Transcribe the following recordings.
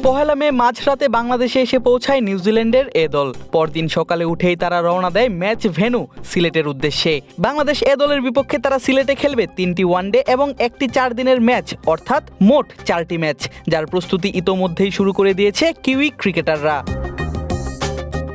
পহেলা মে মাঝরাতে বাংলাদেশে এসে পৌঁছায় নিউজিল্যান্ডের এ দল। পরদিন সকালে উঠেই তারা রওনা দেয় ম্যাচ ভেন্যু সিলেটের উদ্দেশ্যে। বাংলাদেশ এ দলের বিপক্ষে তারা সিলেটে খেলবে 3টি ওয়ানডে এবং একটি 4 দিনের ম্যাচ, অর্থাৎ মোট 4টি ম্যাচ, যার প্রস্তুতি ইতোমধ্যেই শুরু করে দিয়েছে কিউই ক্রিকেটাররা।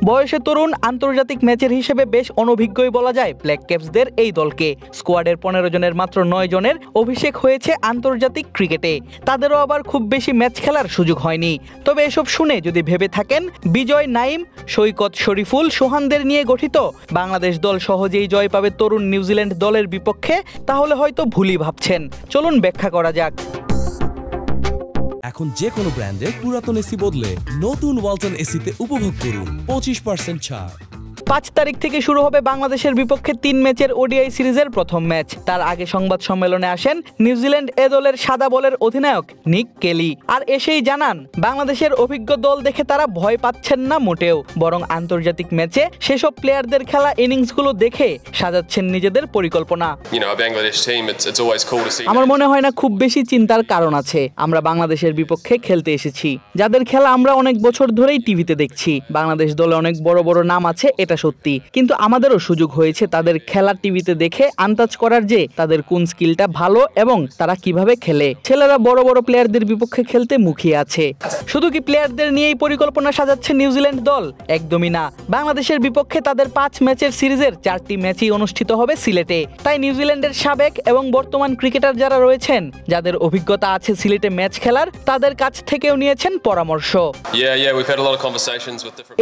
বয়সে তরুণ, আন্তর্জাতিক ম্যাচের হিসেবে বেশ অনভিজ্ঞই বলা যায় ব্ল্যাক ক্যাপসদের এই দলকে। স্কোয়াডের 15 জনের মাত্র 9 জনের অভিষেক হয়েছে আন্তর্জাতিক ক্রিকেটে। তাদেরও আবার খুব বেশি ম্যাচ খেলার সুযোগ হয়নি। তবে এসব শুনে যদি ভেবে থাকেন বিজয়, নাইম, সৈকত, শরীফুল, সোহানদের নিয়ে গঠিত বাংলাদেশ দল সহজেই জয় পাবে তরুণ নিউজিল্যান্ড দলের বিপক্ষে, তাহলে হয়তো ভুলই ভাবছেন। চলুন ব্যাখ্যা করা যাক। এখন যে কোনো ব্র্যান্ডের পুরাতন এসি বদলে নতুন ওয়ালটন এসিতে উপভোগ করুন 25% ছাড়। 5 তারিখ থেকে শুরু হবে বাংলাদেশের বিপক্ষে 3 ম্যাচের ওডিআই সিরিজের প্রথম ম্যাচ। তার আগে সংবাদ সম্মেলনে আসেন নিউজিল্যান্ড এ দলের সাদা বলের অধিনায়ক নিক কেলি, আর এসেই জানান বাংলাদেশের অভিজ্ঞ দল দেখে তারা ভয় পাচ্ছেন না মোটেও, বরং আন্তর্জাতিক ম্যাচে সেসব প্লেয়ারদের খেলা ইনিংসগুলো দেখে সাজাচ্ছেন নিজেদের পরিকল্পনা। আমার মনে হয় না খুব বেশি চিন্তার কারণ আছে। আমরা বাংলাদেশের বিপক্ষে খেলতে এসেছি, যাদের খেলা আমরা অনেক বছর ধরেই টিভিতে দেখছি। বাংলাদেশ দলে অনেক বড় বড় নাম আছে, এটা সত্যি, কিন্তু আমাদেরও সুযোগ হয়েছে তাদের খেলা টিভিতে দেখে আন্দাজ করার যে তাদের কোন স্কিলটা ভালো এবং তারা কিভাবে খেলে। ছেলেরা বড় বড় প্লেয়ারদের বিপক্ষে খেলতে মুখিয়ে আছে। শুধু কি প্লেয়ারদের নিয়েই পরিকল্পনা সাজাচ্ছে নিউজিল্যান্ড দল? একদমই না। বাংলাদেশের বিপক্ষে তাদের 5 ম্যাচের সিরিজের 4টি ম্যাচই অনুষ্ঠিত হবে সিলেটে। তাই নিউজিল্যান্ডের সাবেক এবং বর্তমান ক্রিকেটার যারা রয়েছেন, যাদের অভিজ্ঞতা আছে সিলেটে ম্যাচ খেলার, তাদের কাছ থেকেও নিয়েছেন পরামর্শ।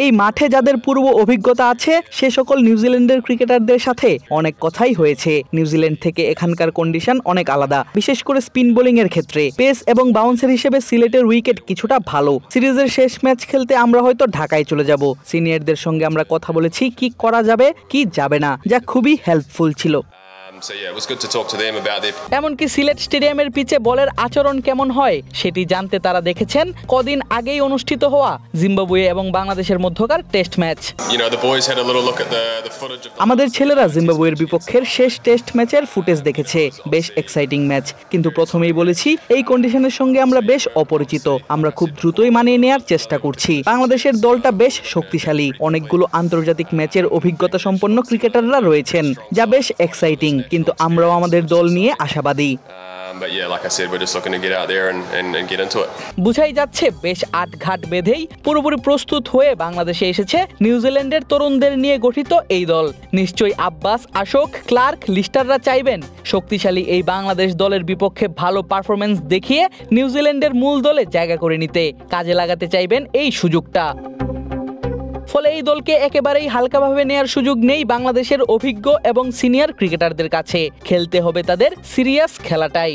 এই মাঠে যাদের পূর্ব অভিজ্ঞতা আছে সে সকল নিউজিল্যান্ডের ক্রিকেটারদের সাথে অনেক কথাই হয়েছে। নিউজিল্যান্ড থেকে এখানকার কন্ডিশন অনেক আলাদা, বিশেষ করে স্পিন বোলিং এর ক্ষেত্রে। পেস এবং বাউন্সার হিসেবে সিলেটের উইকেট কিছুটা ভালো। সিরিজের শেষ ম্যাচ খেলতে আমরা হয়তো ঢাকায় চলে যাব। সিনিয়রদের সঙ্গে আমরা কথা বলেছি কি করা যাবে কি যাবে না, যা খুবই হেল্পফুল ছিল। এমনকি সিলেট স্টেডিয়ামের পিচে বলের আচরণ কেমন হয় সেটি জানতে তারা দেখেছেন কদিন আগেই অনুষ্ঠিত হওয়া জিম্বাবুয়ে এবং বাংলাদেশের মধ্যকার টেস্ট ম্যাচ। আমাদের ছেলেরা জিম্বাবুয়ের বিপক্ষের শেষ টেস্ট ম্যাচের ফুটেজ দেখেছে। বেশ এক্সাইটিং ম্যাচ, কিন্তু প্রথমেই বলেছি এই কন্ডিশনের সঙ্গে আমরা বেশ অপরিচিত। আমরা খুব দ্রুতই মানিয়ে নেওয়ার চেষ্টা করছি। বাংলাদেশের দলটা বেশ শক্তিশালী, অনেকগুলো আন্তর্জাতিক ম্যাচের অভিজ্ঞতা সম্পন্ন ক্রিকেটাররা রয়েছেন, যা বেশ এক্সাইটিং, কিন্তু আমরাও আমাদের দল নিয়ে আশাবাদী। বুঝাই যাচ্ছে বেশ আটঘাট বেঁধেই পুরোপুরি প্রস্তুত হয়ে বাংলাদেশে এসেছে নিউজিল্যান্ডের তরুণদের নিয়ে গঠিত এই দল। নিশ্চয়ই আব্বাস, আশোক, ক্লার্ক, লিস্টাররা চাইবেন শক্তিশালী এই বাংলাদেশ দলের বিপক্ষে ভালো পারফরমেন্স দেখিয়ে নিউজিল্যান্ডের মূল দলে জায়গা করে নিতে। কাজে লাগাতে চাইবেন এই সুযোগটা। ফলে এই দলকে একেবারেই হালকাভাবে নেয়ার সুযোগ নেই বাংলাদেশের অভিজ্ঞ এবং সিনিয়র ক্রিকেটারদের কাছে। খেলতে হবে তাদের সিরিয়াস খেলাটাই।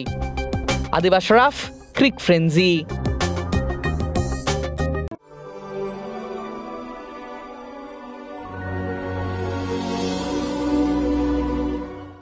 আদিব আশরাফ, ক্রিক ফ্রেন্জি।